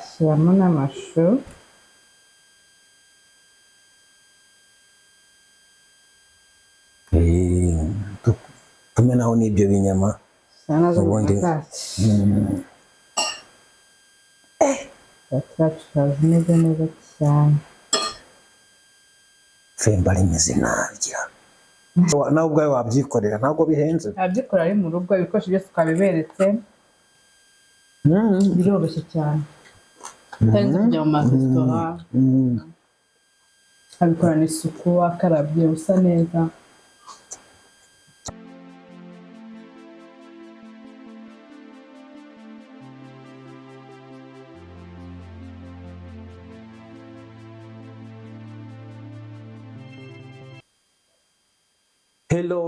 Shyiramo n'amashu. Tumenaho n'ibyo binyama ubundi zimeze neza cyane. Femba rimeze nabi. Nawe ubwawe wabyikorera ntabwo bihenze. Wabyikora ari mu rugo, ibikoresho byose twabiberetse. Biroroshye cyane. Utarinze kujya mu maresitora. Abikorana isuku, akarabye, usa neza.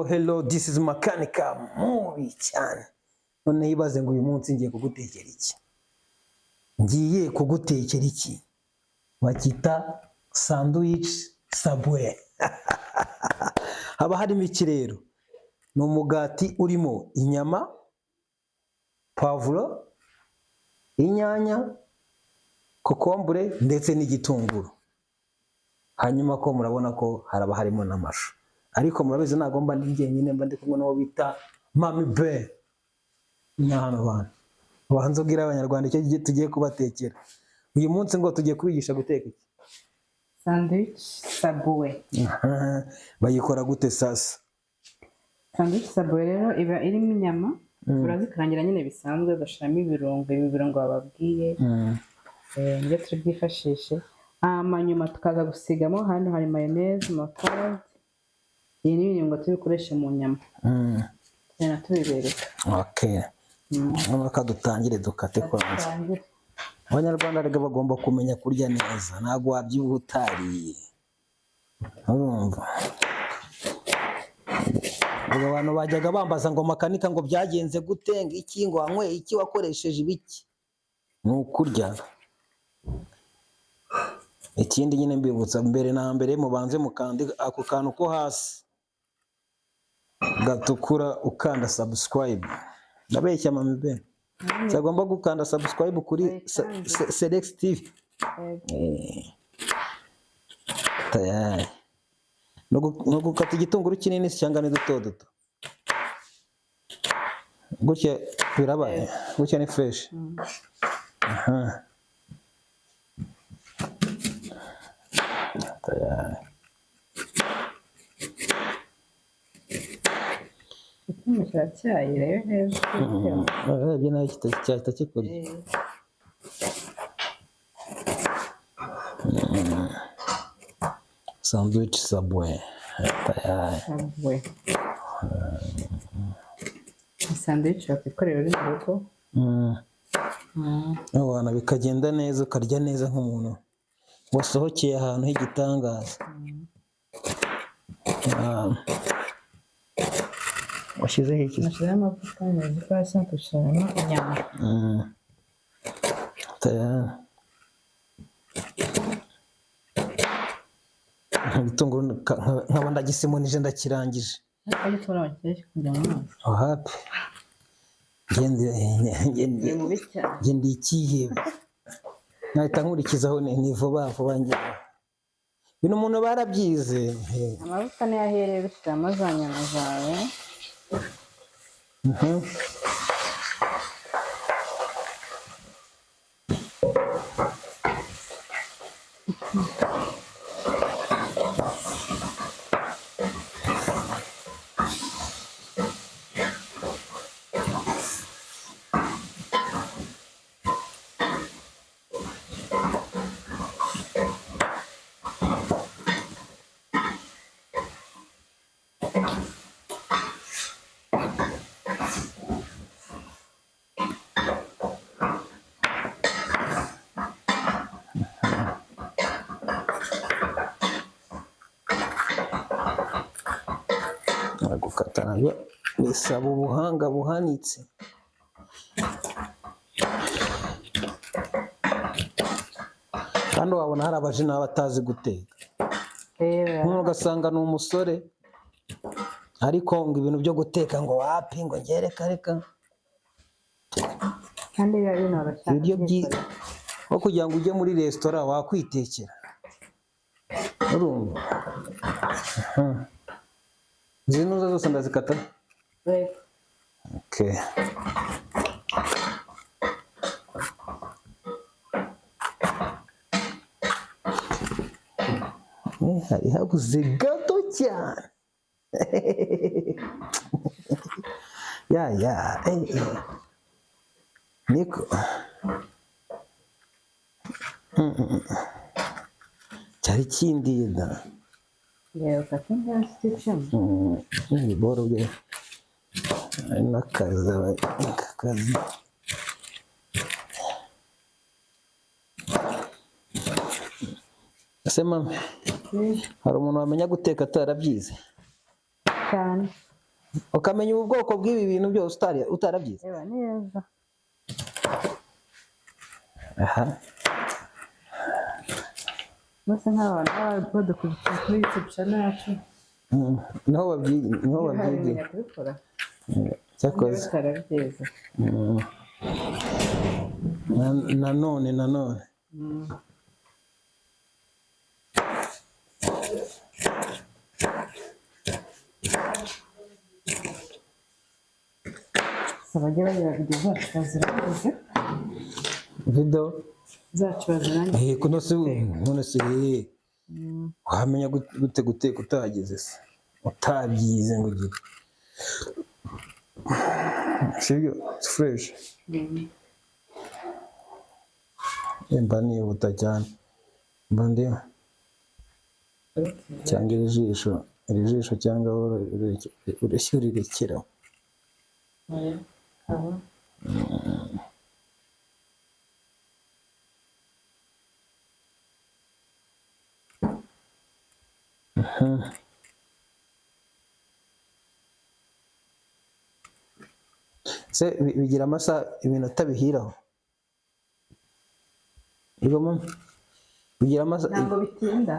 Hello, this is Makanika mubi cyane. None yibaze ngo uyu munsi ngiye kugutekera iki? Ngiye kugutekera iki? Bakita sandwich Subway. Haba harimo iki rero? Ni umugati urimo inyama, pavuro, inyanya, kokombure ndetse n'igitunguru. Hanyuma ko murabona ko haraba harimo n'amashu. Ariko murabizi ntago mba ndi njyenyine, mba ndi kumwe n'uwo bita Mami Be. Nyahano bana. Wahanze ubwira abanyarwanda icyo tugiye kubatekera. Uyu munsi ngo tugiye kubigisha guteka iki? Sandwich Subway. Bayikora gute sasa? Sandwich Subway rero iba irimo inyama, urazikarangira nyine bisanzwe, ugashiramo ibirungo bababwiye. Nibyo turi bwifashishe. Nyuma tukaza gusigamo, hano hari mayonnaise, mustard. Iyi ni ibirungo tubikoresha mu nyama. Tugenda tubibereka. Okay. Mwaka dutangire dukate kwanza. Abanyarwanda rega bagomba kumenya kurya neza, ntago wabyibuha utariye. Urumva? Ubwo abantu bajyaga bambaza ngo Makanika ngo byagenze gute, ngo iki ngo anywe iki, wakoresheje ibiki? Ni ukurya. Ikindi nyine mbibutsa mbere na mbere mubanze mukande ako kantu ko hasi gatukura ukanda subscribe. Ndabeshya Mami Be. Cyagomba gukanda subscribe kuri Select TV. Tayari. No gukata igitunguru kinini cyangwa ni duto duto. Gutya birabaye. Gutya ni fresh. Tayari. Cyayi rero hejuru. Ibyo nayo cyahita kikora. Sandwich Subway. Subway. Sandwich wakikorera uri mu rugo. Abana bikagenda neza, ukarya neza nk'umuntu wasohokeye ahantu h'igitangaza. Washyizeho iki? Nashyiraho amavuta meza hasi, dushyiramo inyama. Tayari. Igitunguru nkaba ndagisimonije ndakirangije. Ariko tubona bakeye kujya mu mazi. Happy. Gendi ikihe. Nahita nkurikizaho ni vuba njye. Bino umuntu barabyize. Amavuta ni ahereye ushyiramo za nyama zawe. Gukata nayo bisaba ubuhanga buhanitse. Kandi wabona hari abajina batazi guteka. Nk'umuntu ugasanga ni umusore ariko ngo ibintu byo guteka ngo wapi ngo ngereka reka kandi biba binoroshye ibiryo byiza aho kugira ngo ujye muri resitora wakwitekera urumva izi ntuza zose ndazikata okay. hari habuze gato cyane ya niko cyari kindiye da rero kakindi hasi ni boro bye n'akazi ese mama hari umuntu wamenya guteka atarabyize cyane ukamenya ubu bwoko bw'ibi bintu byose utarabyize reba neza aha bose nk'abantu baba badukurikira kuri YouTube channel yacu niho babyigiye kubikora cyakoze karabyize nanone bajya bagira video zacu bazirangize video zacu bazirangize none se wamenya gute guteka utagize se utabyize ngo ugire sibyo fresh mba nihuta cyane mba ndiho cyangwa iri jisho cyangwa urishyurirekeraho se bigira amasaha iminota bihiraho bigira amasaha ntabwo bitinda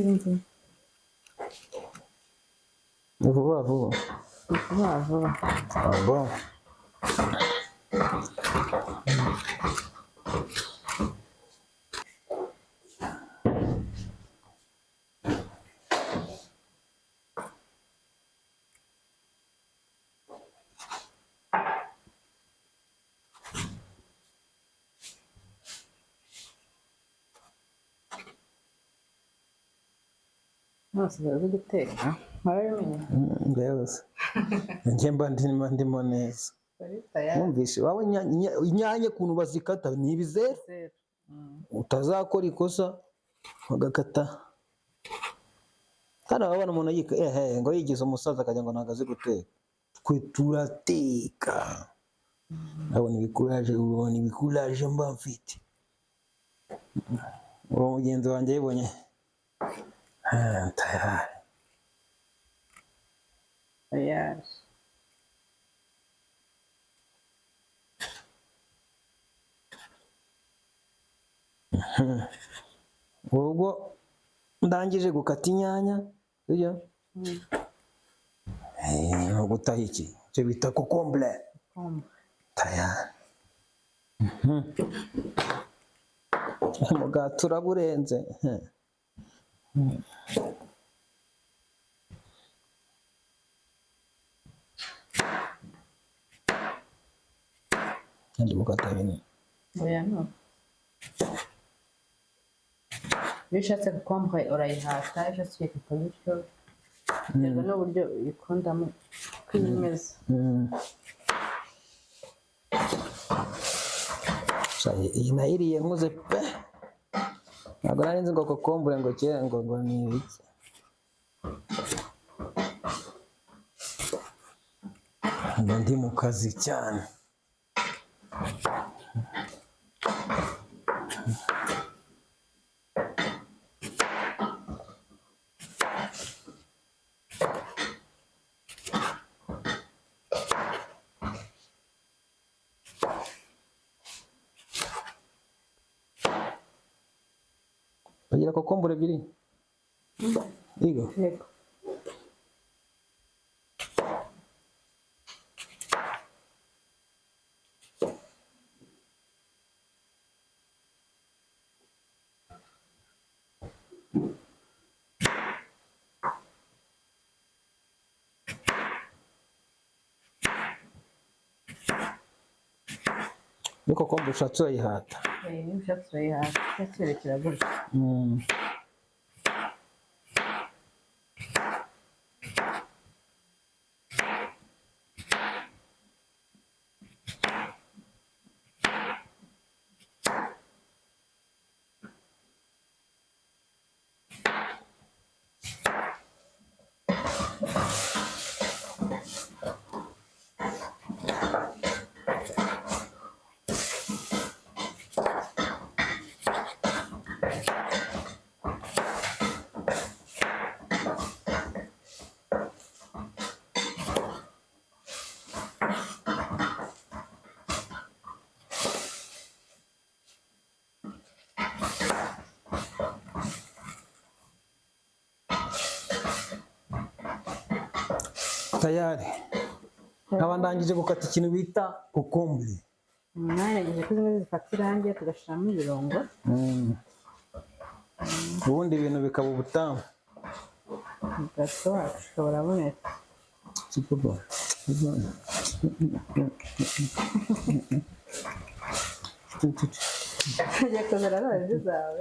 ibintu ni vuba bon Nose bazi guteka warabimenya ndabose njye mba ndimo neza wumvise wawe inyanya kuntu bazikata ni ibizeru utazakora ikosa bagakata hano abana umuntu yika ngo yigize umusaza akajya ngo ntabwo azi guteka twe turateka ubona ibikuraje mba mfite uwo mugenzi wanjye yibonye tayari ubwo ndangije gukata inyanya sibyo no gutaha iki cyo bita kokombure tayari umugati uraburenze kandi gukata bine oya no iyo ushatse kokombure urayihata iyo ushatse uyikata gutyo biterwa n'uburyo uyikundamo uko iba imeze iyi nayiriye nkuze pe ntabwo nari nzi ngo kokombure ngo kera ngo ni ibiki ndi mu kazi cyane bagira kokombure ebyiri Yego. yego Ni kokombure ushatse urayihata. niba ushatse urayihata cyerekera gutya. Tayari. Nkaba ndangije gukata ikintu bita kokombure. Nagerageje ko zimwe zifata irangi tugashyiramo ibirungo. Ubundi ibintu bikaba ubutamu. Gato wacu ukaba urabonetse. Siporo. Ugiye kuzana amazi zawe.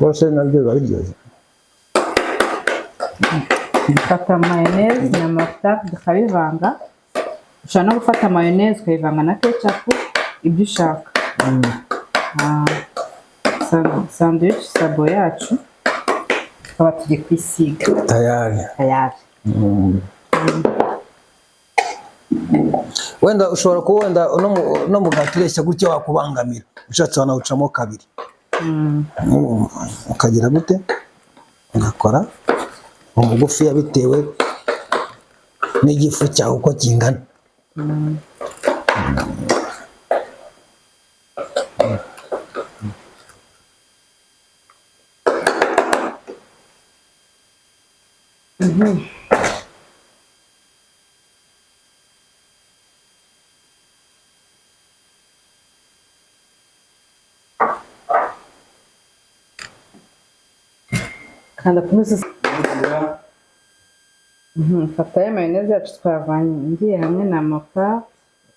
Bose nabyo biba biryoshye. Dufata mayoneze n'amavuta tukabivanga. Ushobora no gufata mayoneze ukayivanga na ketchup ibyo ushaka. Sandwich sabo yacu tukaba tugiye kwisiga. Tayari. Tayari. Wenda ushobora kuba wenda no mugati ureshya gutya wakubangamira ushatse wanawucamo kabiri. Ukagira gute ugakora umugufiya bitewe n'igifu cyawe uko kingana. Kanda kunuza. Fata ya mayoneze yacu twavangiye hamwe n'amavuta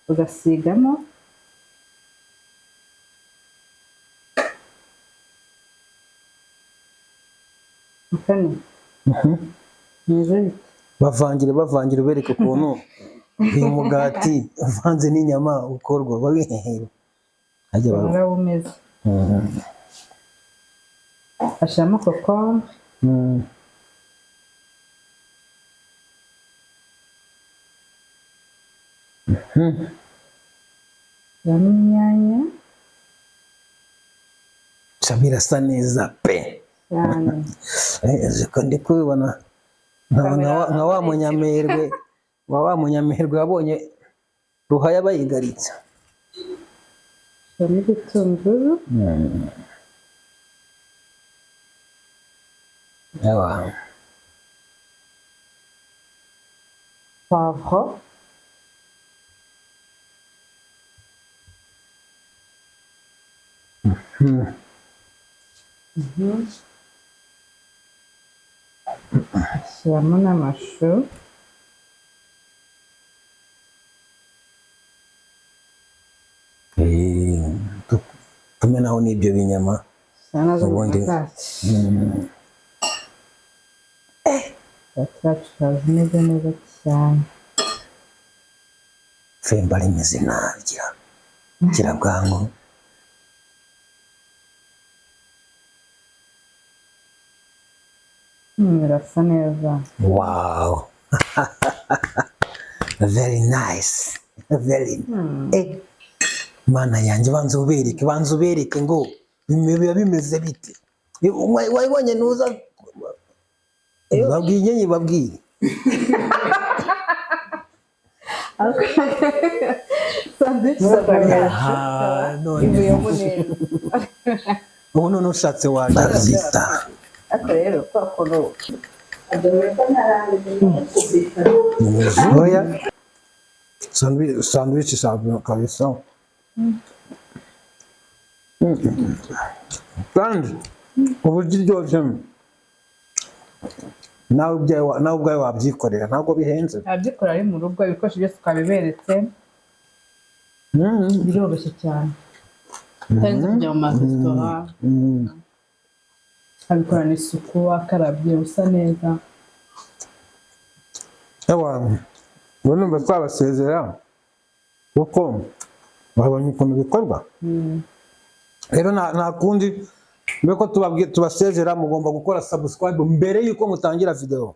ugasigamo. Mukani. Bavangire ubereke ukuntu uyu mugati uvanze n'inyama ukorwa babihera. Ajya barawumeze. Ashiramo kokombure. Shyiramo inyanya. Birasa neza pe. Ndi kubibona nka wa munyamerwe wabonye Ruhaya bayigaritse. Shyiramo igitunguru. Poivre. Shyiramo n'amashu. tumenaho n'ibyo binyama ubundi zacu zimeze neza cyane. Femba rimeze nabi gira bwangu. Birasa neza. Wow. Very nice. Very. Mana yanjye banza ubereke ngo biba bimeze bite. Wayibonye nuza babwiye. Sandwich z'abagasha. Ubu none ushatse wazita. Ariko rero kwakoro oya sandwich sabe kabisa. Kandi uburyo iryoshye nawe ubwawe wabyikorera ntabwo bihenze. abyikorera ari mu rugo ibikoresho byose twabiberetse biroroshye cyane utarinze kujya mu maresitora abikorana isuku akarabye usa neza. Ubu numva twabasezera kuko babonye ukuntu bikorwa. Rero nta kundi mbere ko tubasezera mugomba gukora subscribe mbere yuko mutangira video.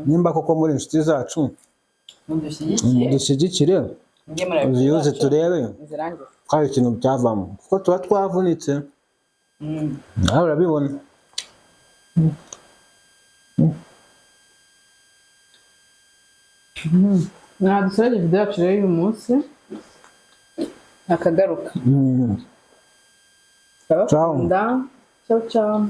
Nimba koko muri inshuti zacu mudushyigikire uziyoze turebe kandi ikintu byavamo kuko tuba twavunitse nawe urabibona. dusoje video yacu rero uyu munsi akagaruka. Ciao ciao.